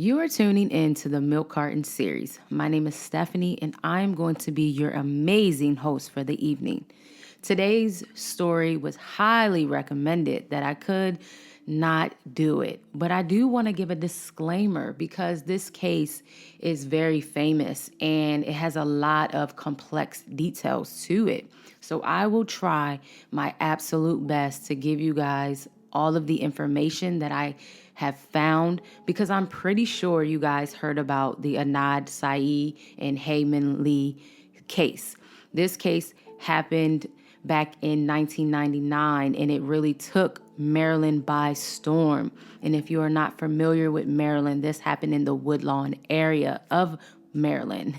You are tuning in to the Milk Carton series. My name is Stephanie, and I am going to be your amazing host for the evening. Today's story was highly recommended that I could not do it, but I do want to give a disclaimer because this case is very famous and it has a lot of complex details to it. So I will try my absolute best to give you guys all of the information that I have found, because I'm pretty sure you guys heard about the Crazyyy and Hae Min Lee case. This case happened back in 1999, and it really took Maryland by storm. And if you are not familiar with Maryland, this happened in the Woodlawn area of Maryland.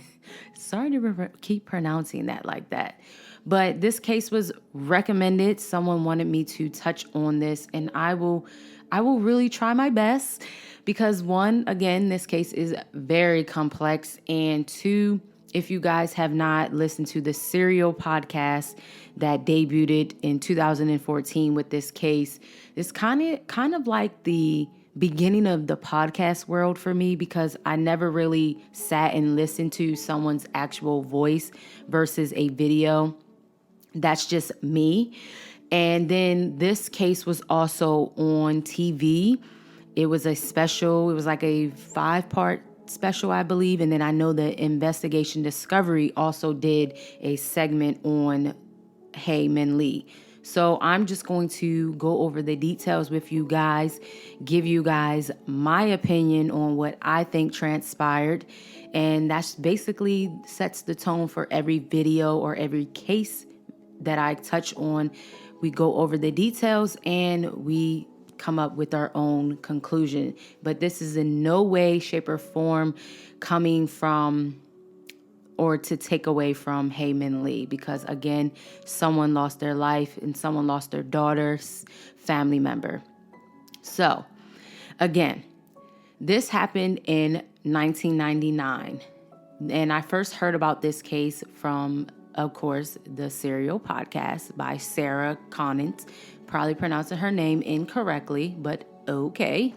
Sorry to keep pronouncing that like that. But this case was recommended. Someone wanted me to touch on this, and I will really try my best because one, again, this case is very complex, and two, if you guys have not listened to the Serial podcast that debuted in 2014 with this case, it's kind of like the beginning of the podcast world for me, because I never really sat and listened to someone's actual voice versus a video. That's just me. And then this case was also on TV. It was a special, it was like a 5-part special, I believe. And then I know the Investigation Discovery also did a segment on Hae Min Lee. So I'm just going to go over the details with you guys, give you guys my opinion on what I think transpired. And that's basically sets the tone for every video or every case that I touch on. We go over the details and we come up with our own conclusion. But this is in no way, shape, or form coming from or to take away from Hae Min Lee, because again, someone lost their life and someone lost their daughter's family member. So again, this happened in 1999. And I first heard about this case from, of course, the Serial podcast by Sarah Conant. Probably pronouncing her name incorrectly, but okay.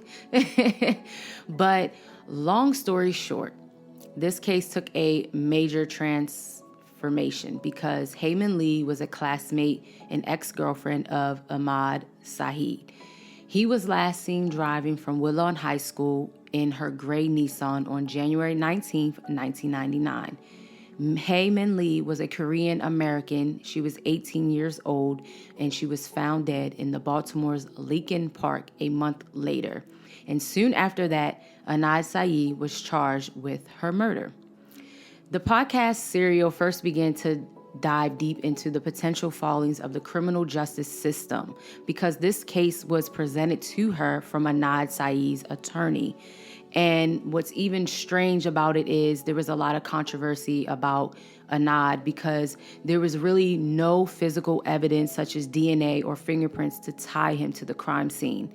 But long story short, this case took a major transformation because Hae Min Lee was a classmate and ex-girlfriend of Ahmad Saeed. He was last seen driving from Woodlawn High School in her gray Nissan on January 19th, 1999. Hae Min Lee was a Korean American. She was 18 years old, and she was found dead in the Baltimore's Lincoln Park a month later. And soon after that, Ahmad Saeed was charged with her murder. The podcast Serial first began to dive deep into the potential fallings of the criminal justice system because this case was presented to her from Ahmad Saeed's attorney. And what's even strange about it is there was a lot of controversy about Ahmad because there was really no physical evidence such as DNA or fingerprints to tie him to the crime scene.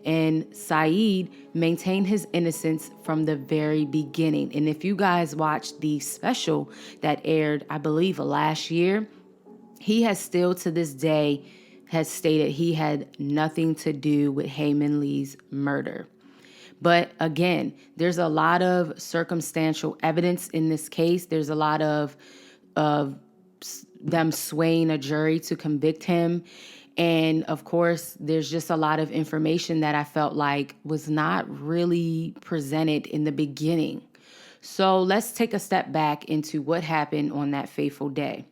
And Saeed maintained his innocence from the very beginning. And if you guys watched the special that aired, I believe, last year, he has still to this day has stated he had nothing to do with Hae Min Lee's murder. But again, there's a lot of circumstantial evidence in this case. There's a lot of them swaying a jury to convict him. And of course, there's just a lot of information that I felt like was not really presented in the beginning. So let's take a step back into what happened on that fateful day.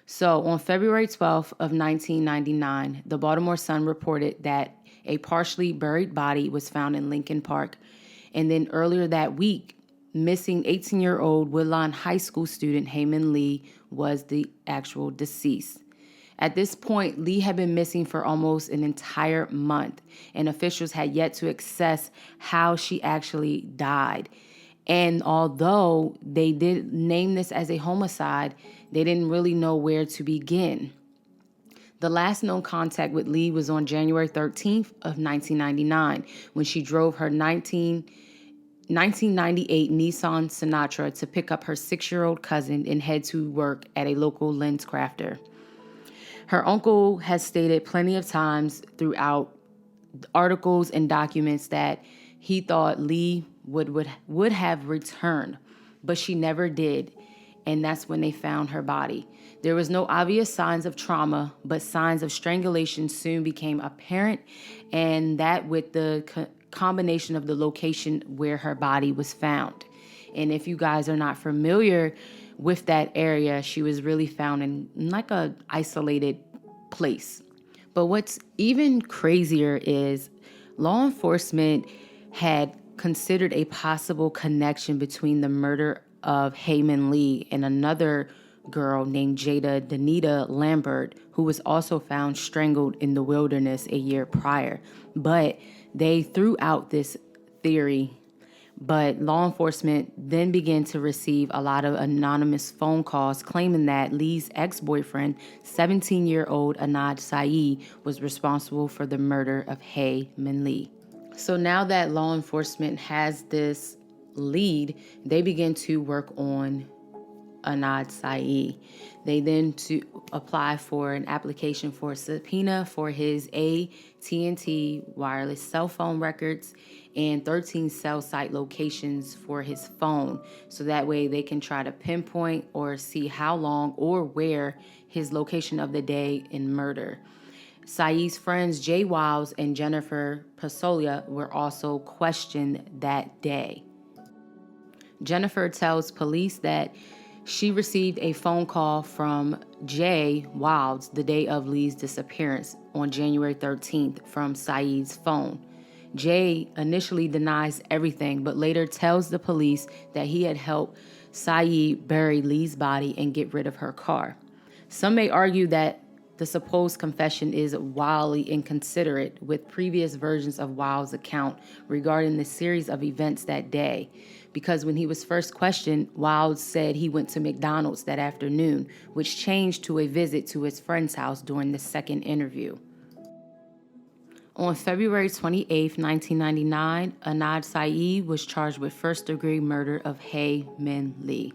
So on February 12th of 1999, the Baltimore Sun reported that a partially buried body was found in Lincoln Park. And then earlier that week, missing 18-year-old Woodlawn High School student Hae Min Lee was the actual deceased. At this point, Lee had been missing for almost an entire month, and officials had yet to assess how she actually died. And although they did name this as a homicide, they didn't really know where to begin. The last known contact with Lee was on January 13th of 1999 when she drove her 1998 Nissan Sentra to pick up her 6-year-old cousin and head to work at a local lens crafter. Her uncle has stated plenty of times throughout articles and documents that he thought Lee would have returned, but she never did. And that's when they found her body. There was no obvious signs of trauma, but signs of strangulation soon became apparent, and that with the combination of the location where her body was found. And if you guys are not familiar with that area, she was really found in like a isolated place. But what's even crazier is law enforcement had considered a possible connection between the murder of Hae Min Lee and another girl named Jada Danita Lambert, who was also found strangled in the wilderness a year prior. But they threw out this theory. But law enforcement then began to receive a lot of anonymous phone calls claiming that Lee's ex-boyfriend, 17-year-old Anad Saeed, was responsible for the murder of Hae Min Lee. So now that law enforcement has this lead, they begin to work on Anad Saeed. They then to apply for an application for a subpoena for his AT&T wireless cell phone records and 13 cell site locations for his phone. So that way they can try to pinpoint or see how long or where his location of the day in murder. Saeed's friends Jay Wiles and Jennifer Pasolia were also questioned that day. Jennifer tells police that she received a phone call from Jay Wiles the day of Lee's disappearance on January 13th from Saeed's phone. Jay initially denies everything, but later tells the police that he had helped Saeed bury Lee's body and get rid of her car. Some may argue that the supposed confession is wildly inconsiderate with previous versions of Wiles' account regarding the series of events that day, because when he was first questioned, Wiles said he went to McDonald's that afternoon, which changed to a visit to his friend's house during the second interview. On February 28, 1999, Anad Saeed was charged with first-degree murder of Hae Min Lee.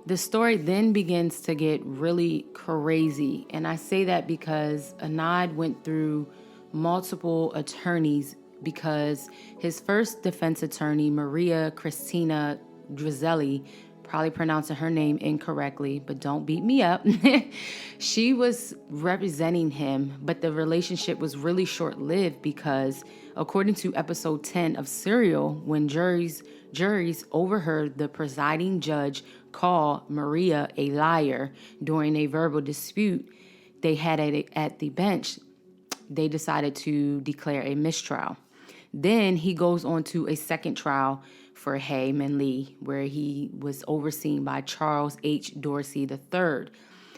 The story then begins to get really crazy, and I say that because Anad went through multiple attorneys because his first defense attorney, Maria Cristina Drizelli, probably pronouncing her name incorrectly, but don't beat me up. She was representing him, but the relationship was really short-lived because, according to episode 10 of Serial, when juries overheard the presiding judge call Maria a liar during a verbal dispute they had at the bench, they decided to declare a mistrial. Then he goes on to a second trial for Hae Min Lee, where he was overseen by Charles H. Dorsey III.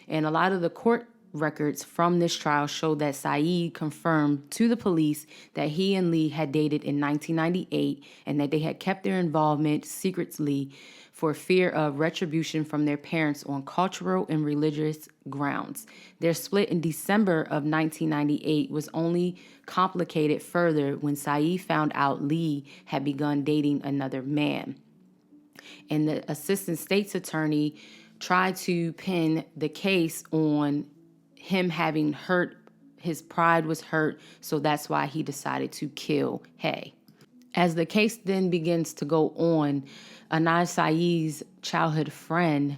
And a lot of the court records from this trial show that Saeed confirmed to the police that he and Lee had dated in 1998 and that they had kept their involvement secretly for fear of retribution from their parents on cultural and religious grounds. Their split in December of 1998 was only complicated further when Saeed found out Lee had begun dating another man. And the assistant state's attorney tried to pin the case on him having hurt, his pride was hurt, so that's why he decided to kill Hae. As the case then begins to go on, Anad Saeed's childhood friend,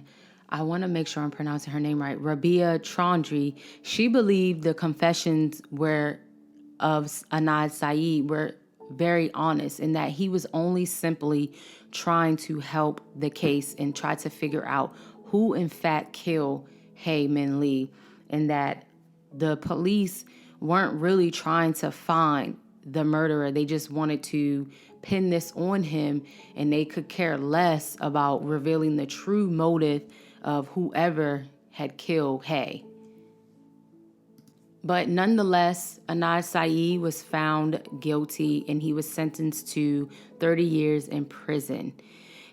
I want to make sure I'm pronouncing her name right, Rabia Chaudhry, she believed the confessions of Anad Saeed were very honest and that he was only simply trying to help the case and try to figure out who in fact killed Hae Min Lee, and that the police weren't really trying to find the murderer. They just wanted to pin this on him, and they could care less about revealing the true motive of whoever had killed Hae. But nonetheless, Anad Saeed was found guilty and he was sentenced to 30 years in prison.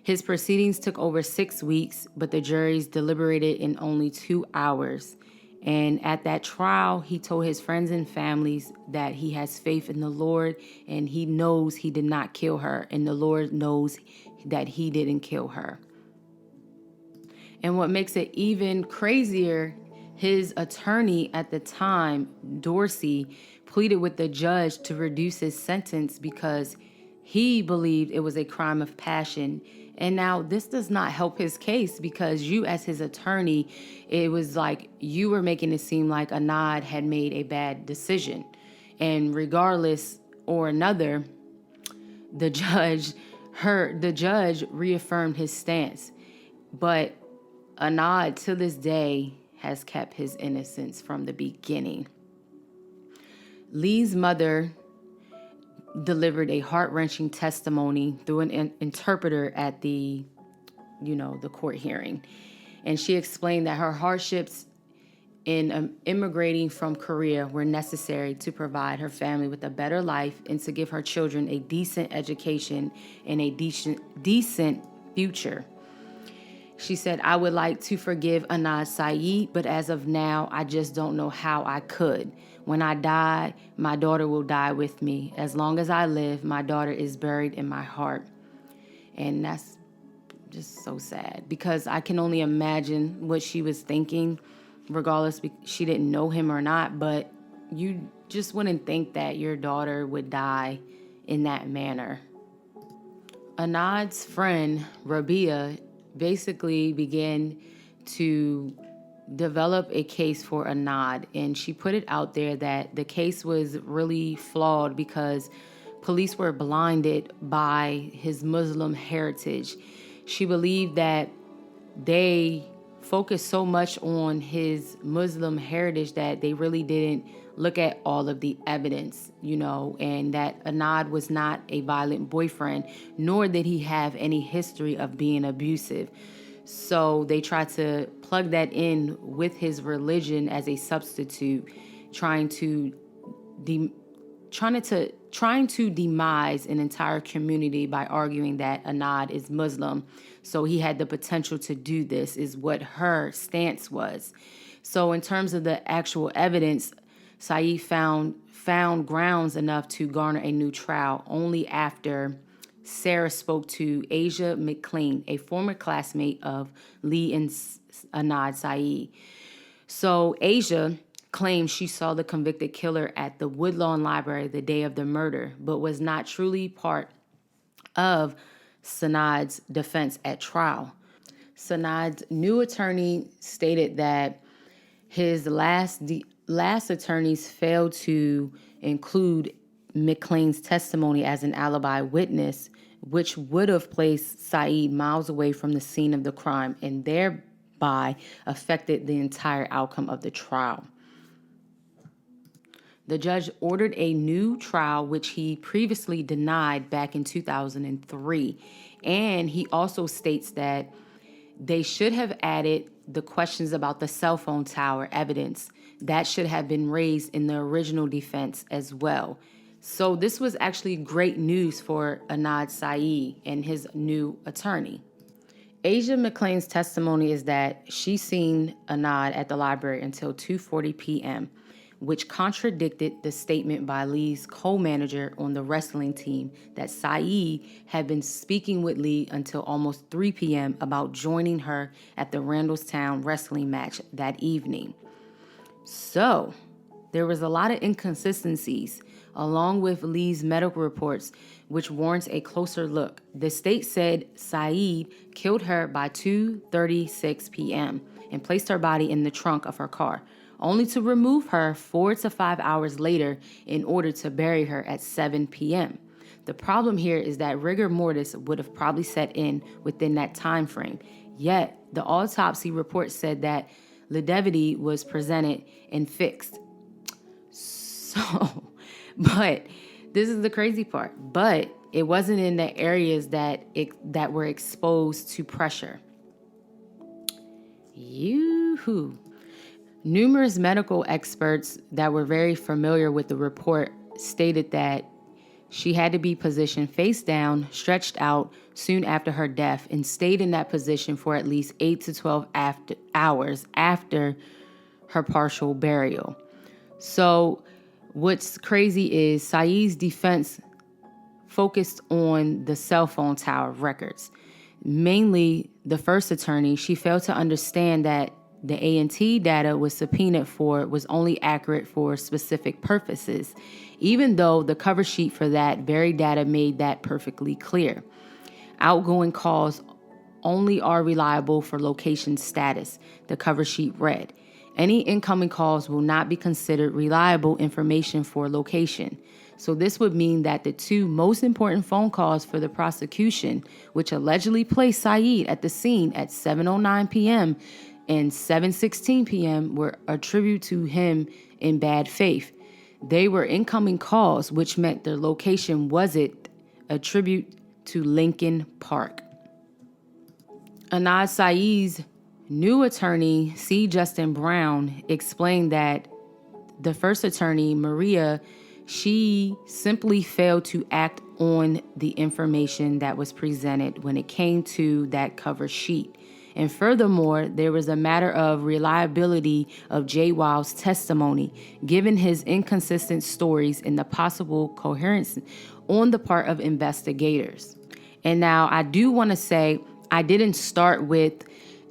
His proceedings took over 6 weeks, but the juries deliberated in only 2 hours. And at that trial, he told his friends and families that he has faith in the Lord and he knows he did not kill her, and the Lord knows that he didn't kill her. And what makes it even crazier, his attorney at the time, Dorsey, pleaded with the judge to reduce his sentence because He believed it was a crime of passion. And now this does not help his case, because you, as his attorney, it was like you were making it seem like Anad had made a bad decision. And regardless or another, the judge reaffirmed his stance. But Anad, to this day, has kept his innocence from the beginning. Lee's mother delivered a heart-wrenching testimony through an interpreter at the court hearing. And she explained that her hardships in immigrating from Korea were necessary to provide her family with a better life and to give her children a decent education and a decent future. She said, "I would like to forgive Anad Saeed, but as of now, I just don't know how I could. When I die, my daughter will die with me. As long as I live, my daughter is buried in my heart." And that's just so sad, because I can only imagine what she was thinking, regardless she didn't know him or not, but you just wouldn't think that your daughter would die in that manner. Anad's friend, Rabia, basically began to develop a case for Anad, and she put it out there that the case was really flawed because police were blinded by his Muslim heritage. She believed that they focused so much on his Muslim heritage that they really didn't look at all of the evidence, and that Anad was not a violent boyfriend, nor did he have any history of being abusive. So they tried to plug that in with his religion as a substitute, trying to demise an entire community by arguing that Anad is Muslim. So he had the potential to do this, is what her stance was. So in terms of the actual evidence, Saeed found grounds enough to garner a new trial only after Sarah spoke to Asia McLean, a former classmate of Lee and Anad Saeed. So Asia claimed she saw the convicted killer at the Woodlawn Library the day of the murder, but was not truly part of Sanad's defense at trial. Sanad's new attorney stated that his last attorneys failed to include McLean's testimony as an alibi witness, which would have placed Saeed miles away from the scene of the crime and thereby affected the entire outcome of the trial. The judge ordered a new trial, which he previously denied back in 2003. And he also states that they should have added the questions about the cell phone tower evidence. That should have been raised in the original defense as well. So this was actually great news for Anad Saeed and his new attorney. Asia McLean's testimony is that she seen Anad at the library until 2:40 p.m., which contradicted the statement by Lee's co-manager on the wrestling team that Saeed had been speaking with Lee until almost 3 p.m. about joining her at the Randallstown wrestling match that evening. So there was a lot of inconsistencies along with Lee's medical reports, which warrants a closer look. The state said Saeed killed her by 2:36 p.m. and placed her body in the trunk of her car, only to remove her 4 to 5 hours later in order to bury her at 7 p.m. The problem here is that rigor mortis would have probably set in within that time frame. Yet, the autopsy report said that longevity was presented and fixed. But this is the crazy part. But it wasn't in the areas that were exposed to pressure. Yoo-hoo. Numerous medical experts that were very familiar with the report stated that she had to be positioned face down, stretched out soon after her death, and stayed in that position for at least 8 to 12 hours after her partial burial. So what's crazy is Saeed's defense focused on the cell phone tower records. Mainly the first attorney, she failed to understand that the A&T data was subpoenaed for was only accurate for specific purposes, even though the cover sheet for that very data made that perfectly clear. Outgoing calls only are reliable for location status, the cover sheet read. Any incoming calls will not be considered reliable information for location. So this would mean that the two most important phone calls for the prosecution, which allegedly placed Saeed at the scene at 7:09 p.m. and 7:16 p.m., were attributed to him in bad faith. They were incoming calls, which meant their location wasn't attributed to Lincoln Park. Anad Saeed's new attorney, C. Justin Brown, explained that the first attorney, Maria, she simply failed to act on the information that was presented when it came to that cover sheet. And furthermore, there was a matter of reliability of Jay Wild's testimony, given his inconsistent stories and the possible coherence on the part of investigators. And now I do want to say I didn't start with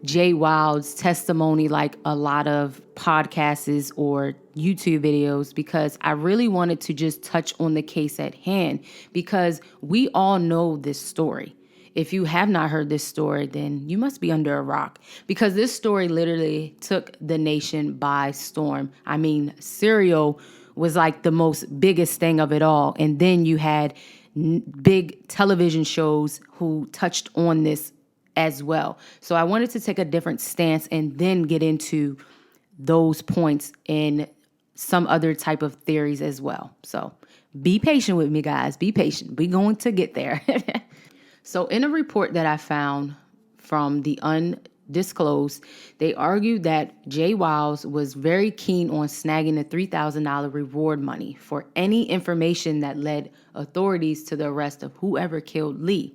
Jay Wild's testimony like a lot of podcasts or YouTube videos, because I really wanted to just touch on the case at hand, because we all know this story. If you have not heard this story, then you must be under a rock, because this story literally took the nation by storm. I mean, Serial was like the most biggest thing of it all. And then you had big television shows who touched on this as well. So I wanted to take a different stance and then get into those points in some other type of theories as well. So be patient with me, guys. Be patient. We're going to get there. So in a report that I found from the Undisclosed, they argued that Jay Wiles was very keen on snagging the $3,000 reward money for any information that led authorities to the arrest of whoever killed Lee.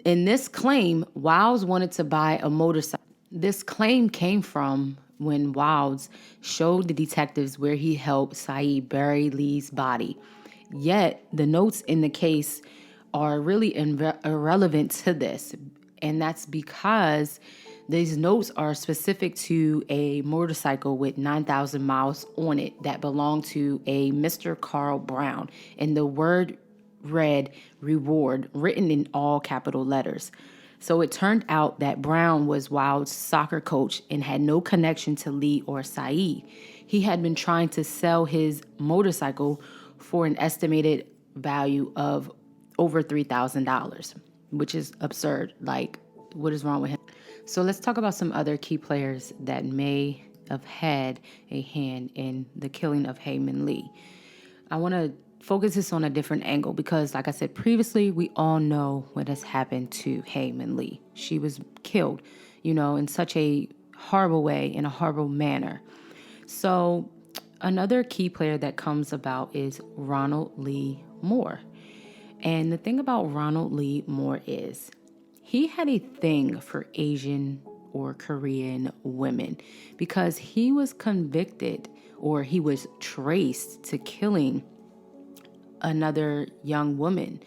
In this claim, Wiles wanted to buy a motorcycle. This claim came from when Wiles showed the detectives where he helped Saeed bury Lee's body. Yet, the notes in the case are really irrelevant to this. And that's because these notes are specific to a motorcycle with 9,000 miles on it that belonged to a Mr. Carl Brown. And the word read reward, written in all capital letters. So it turned out that Brown was Wild's soccer coach and had no connection to Lee or Saeed. He had been trying to sell his motorcycle for an estimated value of over $3,000, which is absurd. Like, what is wrong with him? So let's talk about some other key players that may have had a hand in the killing of Hae Min Lee. I want to focus this on a different angle because, like I said previously, we all know what has happened to Hae Min Lee. She was killed, in such a horrible way, in a horrible manner. So another key player that comes about is Ronald Lee Moore. And the thing about Ronald Lee Moore is he had a thing for Asian or Korean women because he was convicted, or he was traced to killing another young woman.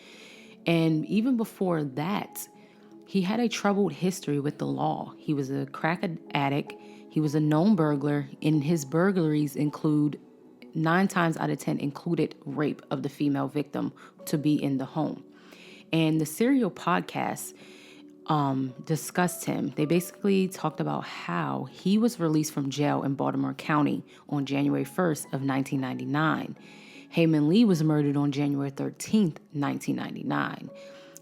And even before that, he had a troubled history with the law. He was a crack addict. He was a known burglar, and his burglaries include 9 times out of 10 included rape of the female victim to be in the home. And the Serial podcast discussed him. They basically talked about how he was released from jail in Baltimore County on January 1st of 1999. Hae Min Lee was murdered on January 13th, 1999.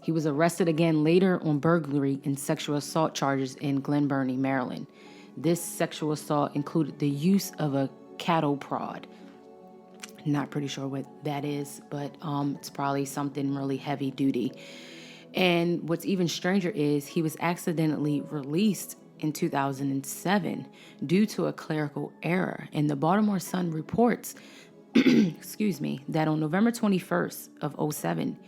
He was arrested again later on burglary and sexual assault charges in Glen Burnie, Maryland. This sexual assault included the use of a cattle prod. Not pretty sure what that is, but it's probably something really heavy duty. And what's even stranger is he was accidentally released in 2007 due to a clerical error. And the Baltimore Sun reports that on November 21st of 2007,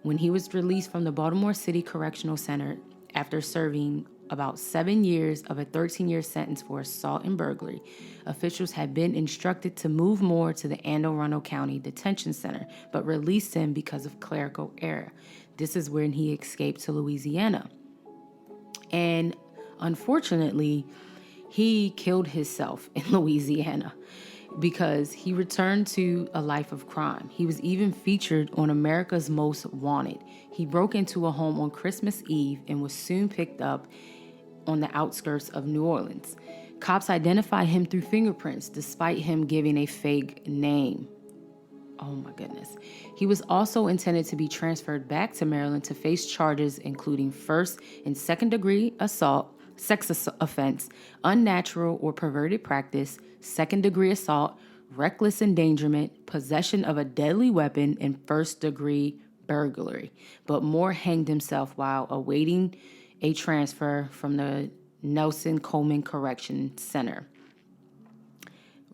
when he was released from the Baltimore City Correctional Center after serving about 7 years of a 13-year sentence for assault and burglary, officials had been instructed to move Moore to the Anne Arundel County Detention Center, but released him because of clerical error. This is when he escaped to Louisiana. And unfortunately, He killed himself in Louisiana because he returned to a life of crime. He was even featured on America's Most Wanted. He broke into a home on Christmas Eve and was soon picked up on the outskirts of New Orleans. Cops identified him through fingerprints despite him giving a fake name. Oh my goodness. He was also intended to be transferred back to Maryland to face charges including first and second degree assault, sex offense, unnatural or perverted practice, second degree assault, reckless endangerment, possession of a deadly weapon, and first degree burglary. But Moore hanged himself while awaiting a transfer from the Nelson Coleman Correction Center.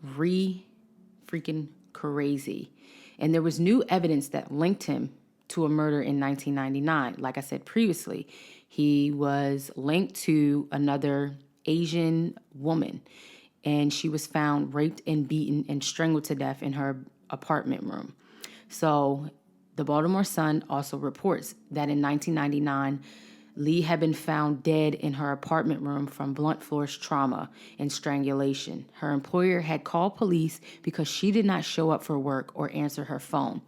Freaking crazy. And there was new evidence that linked him to a murder in 1999. Like I said previously, he was linked to another Asian woman, and she was found raped and beaten and strangled to death in her apartment room. So the Baltimore Sun also reports that in 1999, Lee had been found dead in her apartment room from blunt force trauma and strangulation. Her employer had called police because she did not show up for work or answer her phone.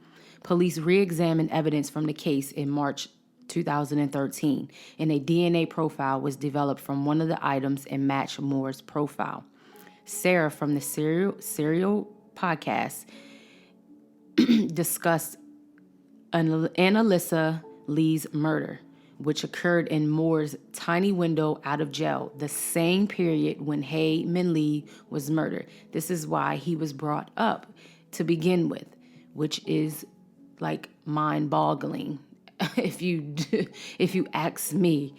Police re-examined evidence from the case in March 2013, and a DNA profile was developed from one of the items and matched Moore's profile. Sarah from the Serial podcast discussed Annalisa Lee's murder, which occurred in Moore's tiny window out of jail, the same period when Hae Min Lee was murdered. This is why he was brought up to begin with, which is like mind-boggling if you ask me.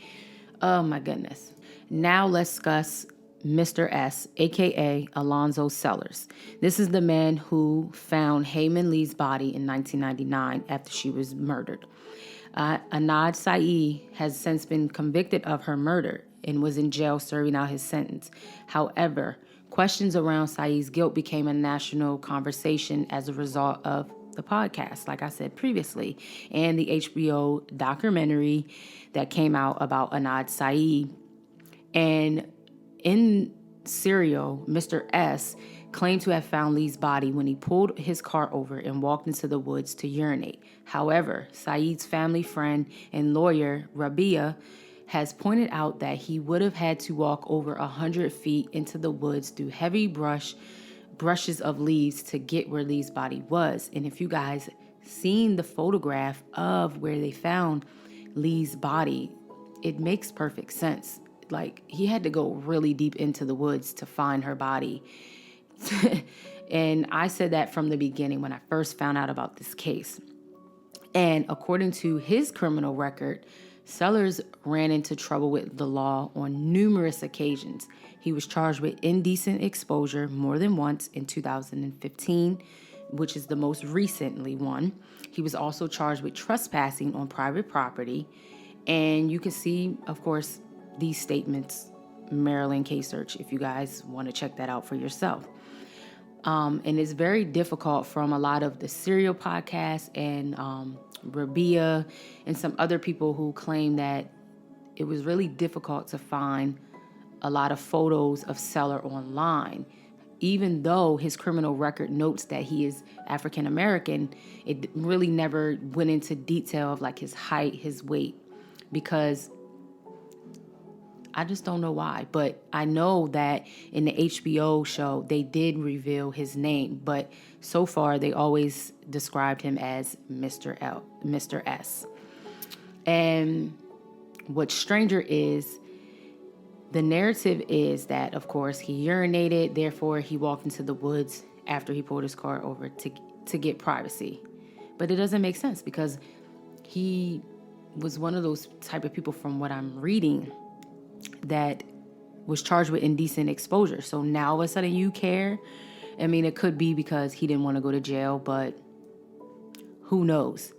Oh my goodness. Now let's discuss Mr. S, aka Alonzo Sellars. This is the man who found Hae Min Lee's body in 1999 after she was murdered. Anad Saeed has since been convicted of her murder and was in jail serving out his sentence. However, questions around Saeed's guilt became a national conversation as a result of the podcast, like I said previously, and the HBO documentary that came out about Anad Saeed. And in Serial, Mr. S claimed to have found Lee's body when he pulled his car over and walked into the woods to urinate. However, Saeed's family friend and lawyer, Rabia, has pointed out that he would have had to walk over 100 feet into the woods through heavy brushes of leaves to get where Lee's body was. And if you guys seen the photograph of where they found Lee's body, it makes perfect sense. Like, he had to go really deep into the woods to find her body. And I said that from the beginning when I first found out about this case. And according to his criminal record, Sellars ran into trouble with the law on numerous occasions. He was charged with indecent exposure more than once in 2015, which is the most recently one. He was also charged with trespassing on private property. And you can see, of course, these statements, Maryland case search, if you guys want to check that out for yourself. And it's very difficult from a lot of the Serial podcasts and Rabia and some other people who claim that it was really difficult to find a lot of photos of Sellars online. Even though his criminal record notes that he is African American, it really never went into detail of like his height, his weight, because I just don't know why. But I know that in the HBO show, they did reveal his name. But so far, they always described him as Mr. S. And what's stranger is the narrative is that, of course, he urinated. Therefore, he walked into the woods after he pulled his car over to get privacy. But it doesn't make sense because he was one of those type of people, from what I'm reading, that was charged with indecent exposure. So now all of a sudden you care. I mean, it could be because he didn't want to go to jail, but who knows?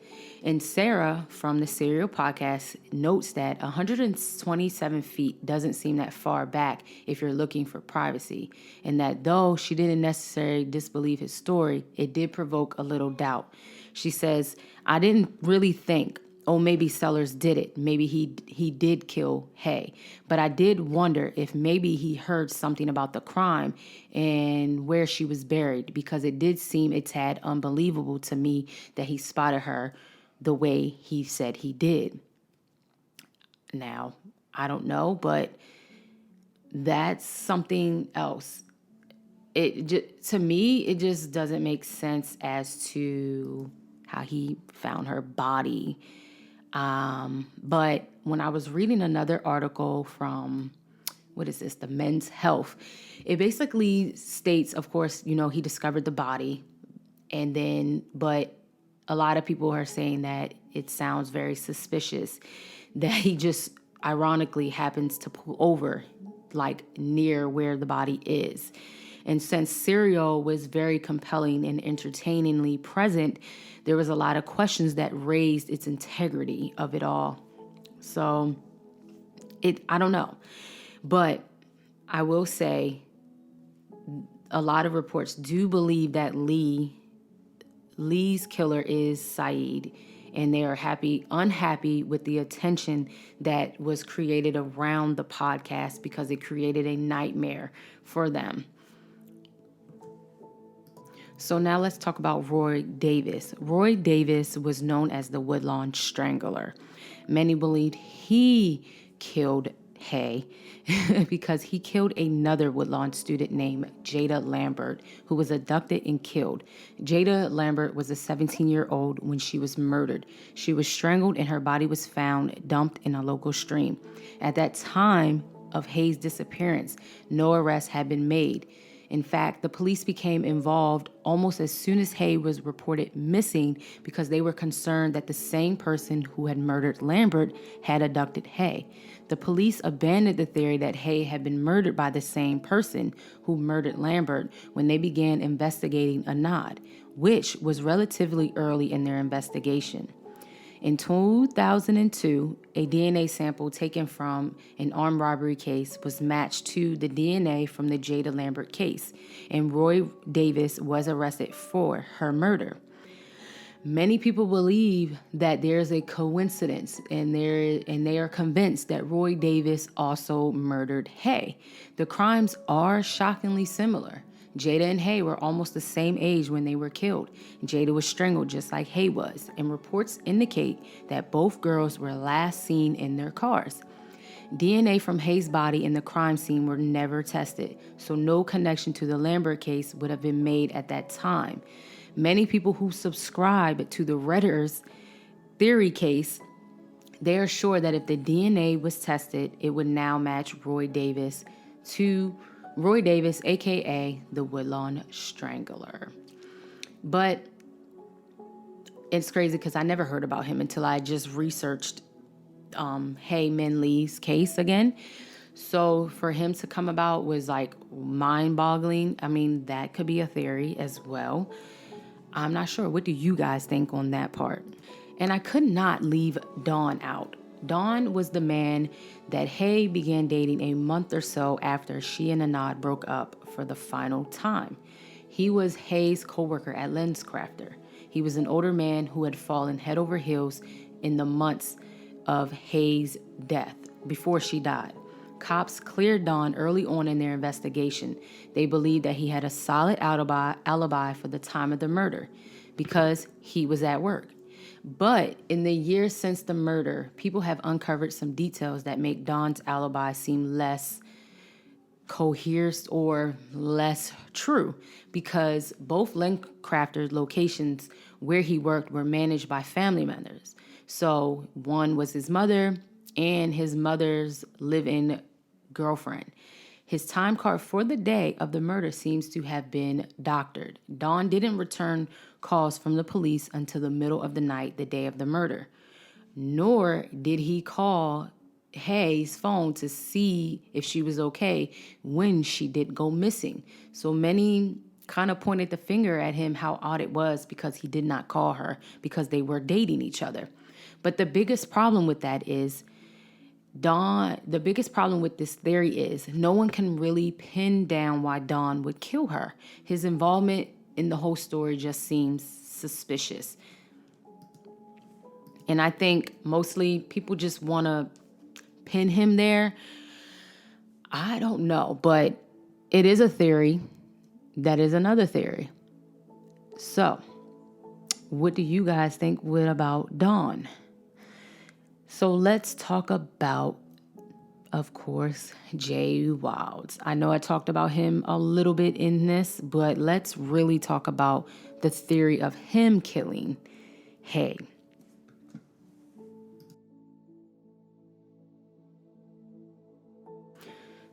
And Sarah from the Serial podcast notes that 127 feet doesn't seem that far back if you're looking for privacy, and that though she didn't necessarily disbelieve his story, it did provoke a little doubt. She says, I didn't really think oh, maybe Sellars did it. Maybe he did kill Hae. But I did wonder if maybe he heard something about the crime and where she was buried, because it did seem a tad unbelievable to me that he spotted her the way he said he did. Now, I don't know, but that's something else. To me, it just doesn't make sense as to how he found her body. But when I was reading another article from, the Men's Health, it basically states, of course, he discovered the body, but a lot of people are saying that it sounds very suspicious that he just ironically happens to pull over like near where the body is. And since serial was very compelling and entertainingly present, there was a lot of questions that raised its integrity of it all. So I don't know. But I will say a lot of reports do believe that Lee's killer is Saeed, and they are unhappy with the attention that was created around the podcast because it created a nightmare for them. So now let's talk about Roy Davis. Roy Davis was known as the Woodlawn Strangler. Many believed he killed Hae because he killed another Woodlawn student named Jada Lambert, who was abducted and killed. Jada Lambert was a 17-year-old when she was murdered. She was strangled and her body was found dumped in a local stream. At that time of Hae's disappearance, no arrests had been made. In fact, the police became involved almost as soon as Hae was reported missing because they were concerned that the same person who had murdered Lambert had abducted Hae. The police abandoned the theory that Hae had been murdered by the same person who murdered Lambert when they began investigating Anad, which was relatively early in their investigation. In 2002, a DNA sample taken from an armed robbery case was matched to the DNA from the Jada Lambert case, and Roy Davis was arrested for her murder. Many people believe that there's a coincidence, and they are convinced that Roy Davis also murdered Hae. The crimes are shockingly similar. Jada and Hae were almost the same age when they were killed. Jada was strangled just like Hae was, and reports indicate that both girls were last seen in their cars. DNA from Hae's body in the crime scene were never tested, so no connection to the Lambert case would have been made at that time. Many people who subscribe to the Redder's theory case, they are sure that if the DNA was tested, it would now match Roy Davis, aka the Woodlawn Strangler. But it's crazy because I never heard about him until I just researched Hae Min Lee's case again. So for him to come about was like mind-boggling. I mean, that could be a theory as well. I'm not sure. What do you guys think on that part? And I could not leave Don out. Don was the man that Hae began dating a month or so after she and Anad broke up for the final time. He was Hae's co-worker at LensCrafter. He was an older man who had fallen head over heels in the months of Hae's death before she died. Cops cleared Don early on in their investigation. They believed that he had a solid alibi for the time of the murder because he was at work. But in the years since the murder, people have uncovered some details that make Don's alibi seem less coherent or less true, because both LensCrafter's locations where he worked were managed by family members. So one was his mother and his mother's live-in girlfriend. His time card for the day of the murder seems to have been doctored. Don didn't return calls from the police until the middle of the night the day of the murder, nor did he call Hae's phone to see if she was okay when she did go missing. So many kind of pointed the finger at him how odd it was because he did not call her because they were dating each other. But the biggest problem with that is the biggest problem with this theory is no one can really pin down why Don would kill her. His involvement in the whole story just seems suspicious. And I think mostly people just want to pin him there. I don't know, but it is a theory. That is another theory. So, what do you guys think about Dawn? So let's talk about, of course, Jay Wilds. I know I talked about him a little bit in this, but let's really talk about the theory of him killing Hae.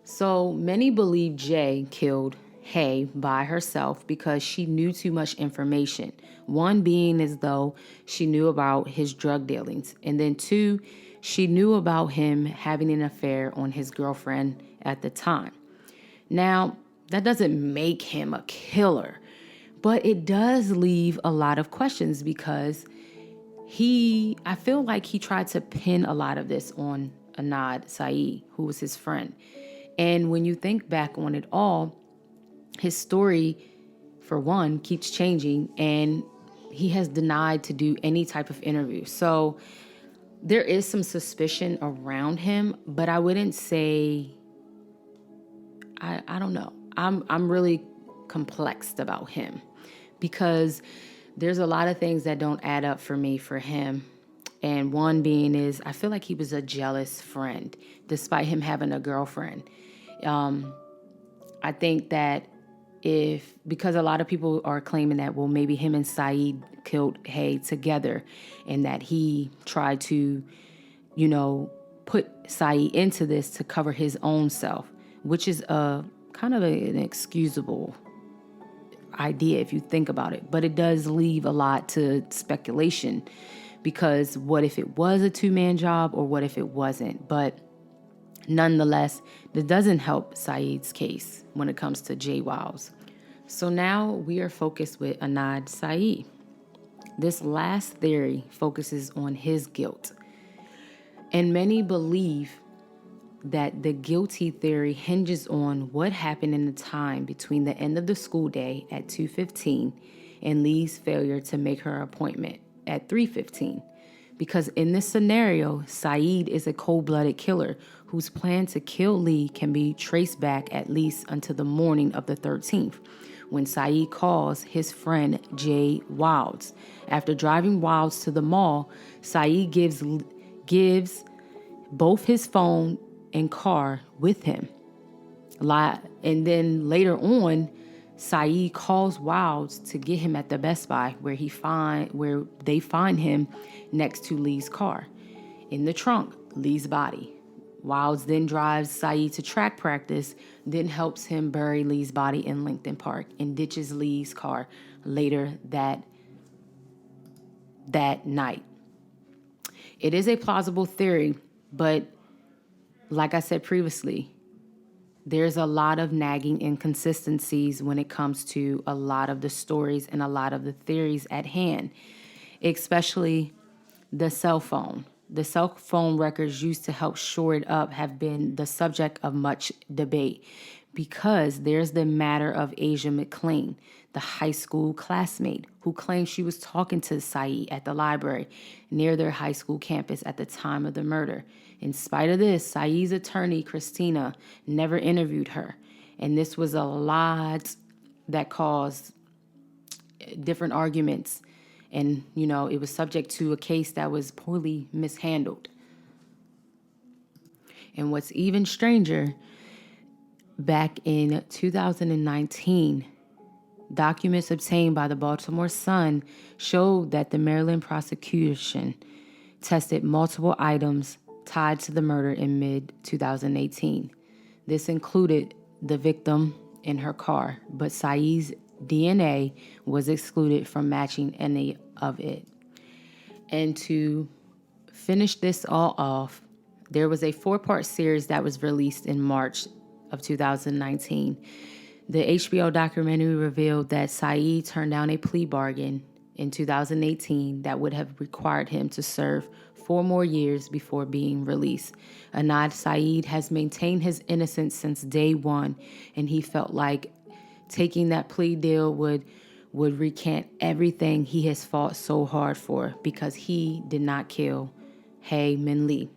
So many believe Jay killed Hae by herself because she knew too much information. One being as though she knew about his drug dealings. And then two, she knew about him having an affair on his girlfriend at the time. Now, that doesn't make him a killer, but it does leave a lot of questions because I feel like he tried to pin a lot of this on Anad Saeed, who was his friend. And when you think back on it all, his story, for one, keeps changing, and he has denied to do any type of interview. So there is some suspicion around him, but I wouldn't say, I don't know. I'm really complexed about him because there's a lot of things that don't add up for me for him. And one being is I feel like he was a jealous friend, despite him having a girlfriend. I think that because a lot of people are claiming that, well, maybe him and Saeed killed Hae together and that he tried to, put Saeed into this to cover his own self, which is a kind of an excusable idea if you think about it. But it does leave a lot to speculation because what if it was a two-man job or what if it wasn't? But nonetheless, that doesn't help Saeed's case when it comes to Jay Wilds. So now we are focused with Anad Saeed. This last theory focuses on his guilt. And many believe that the guilty theory hinges on what happened in the time between the end of the school day at 2:15 and Lee's failure to make her appointment at 3:15. Because in this scenario, Saeed is a cold-blooded killer whose plan to kill Lee can be traced back at least until the morning of the 13th, when Saeed calls his friend Jay Wilds. After driving Wilds to the mall, Saeed gives both his phone and car with him. And then later on, Saeed calls Wilds to get him at the Best Buy where they find him next to Lee's car. In the trunk, Lee's body. Wilds then drives Saeed to track practice, then helps him bury Lee's body in Lincoln Park and ditches Lee's car later that night. It is a plausible theory, but like I said previously, there's a lot of nagging inconsistencies when it comes to a lot of the stories and a lot of the theories at hand, especially the cell phone. The cell phone records used to help shore it up have been the subject of much debate because there's the matter of Asia McLean, the high school classmate who claimed she was talking to Saeed at the library near their high school campus at the time of the murder. In spite of this, Saeed's attorney, Christina, never interviewed her. And this was a lot that caused different arguments. And, it was subject to a case that was poorly mishandled. And what's even stranger, back in 2019, documents obtained by the Baltimore Sun showed that the Maryland prosecution tested multiple items tied to the murder in mid-2018. This included the victim in her car, but Saeed's DNA was excluded from matching any of it. And to finish this all off, there was a 4-part series that was released in March of 2019. The HBO documentary revealed that Saeed turned down a plea bargain in 2018 that would have required him to serve 4 more years before being released. Anad Saeed has maintained his innocence since day one, and he felt like taking that plea deal would would recant everything he has fought so hard for because he did not kill Hae Min Lee.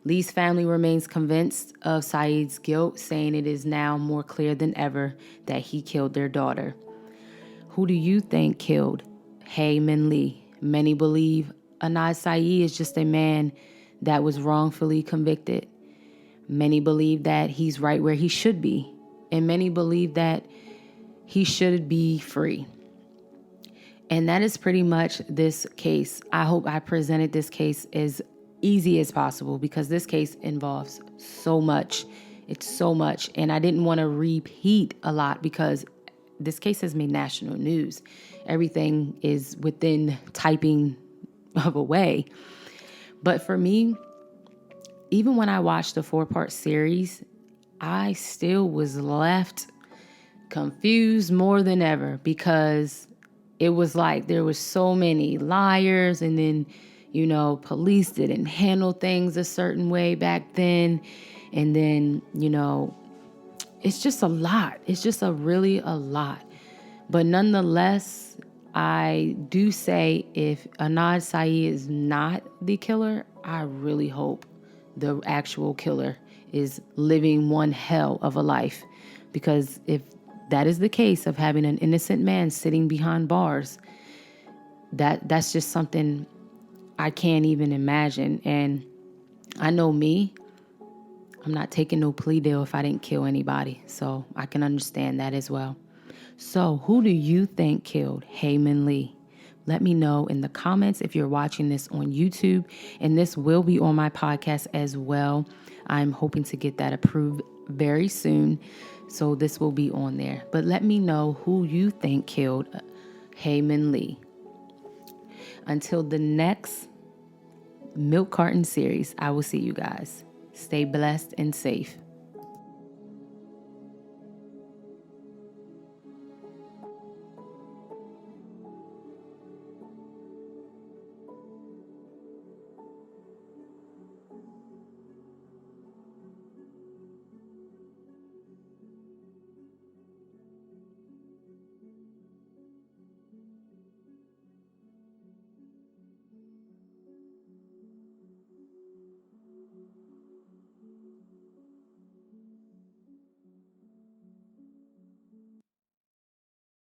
Lee's family remains convinced of Saeed's guilt, saying it is now more clear than ever that he killed their daughter. Who do you think killed Hae Min Lee? Many believe Anad Saeed is just a man that was wrongfully convicted. Many believe that he's right where he should be. And many believe that he should be free. And that is pretty much this case. I hope I presented this case as easy as possible because this case involves so much. It's so much. And I didn't want to repeat a lot because this case has made national news. Everything is within typing of a way. But for me, even when I watched the 4-part series, I still was left confused more than ever because it was like there was so many liars, and then, police didn't handle things a certain way back then. And then, it's just a lot. It's just really a lot. But nonetheless, I do say if Anad Saeed is not the killer, I really hope the actual killer is living one hell of a life. Because if that is the case of having an innocent man sitting behind bars, that's just something I can't even imagine. And I know me, I'm not taking no plea deal if I didn't kill anybody. So I can understand that as well. So who do you think killed Hae Min Lee? Let me know in the comments if you're watching this on YouTube. And this will be on my podcast as well. I'm hoping to get that approved very soon. So this will be on there. But let me know who you think killed Hae Min Lee. Until the next Milk Carton series, I will see you guys. Stay blessed and safe.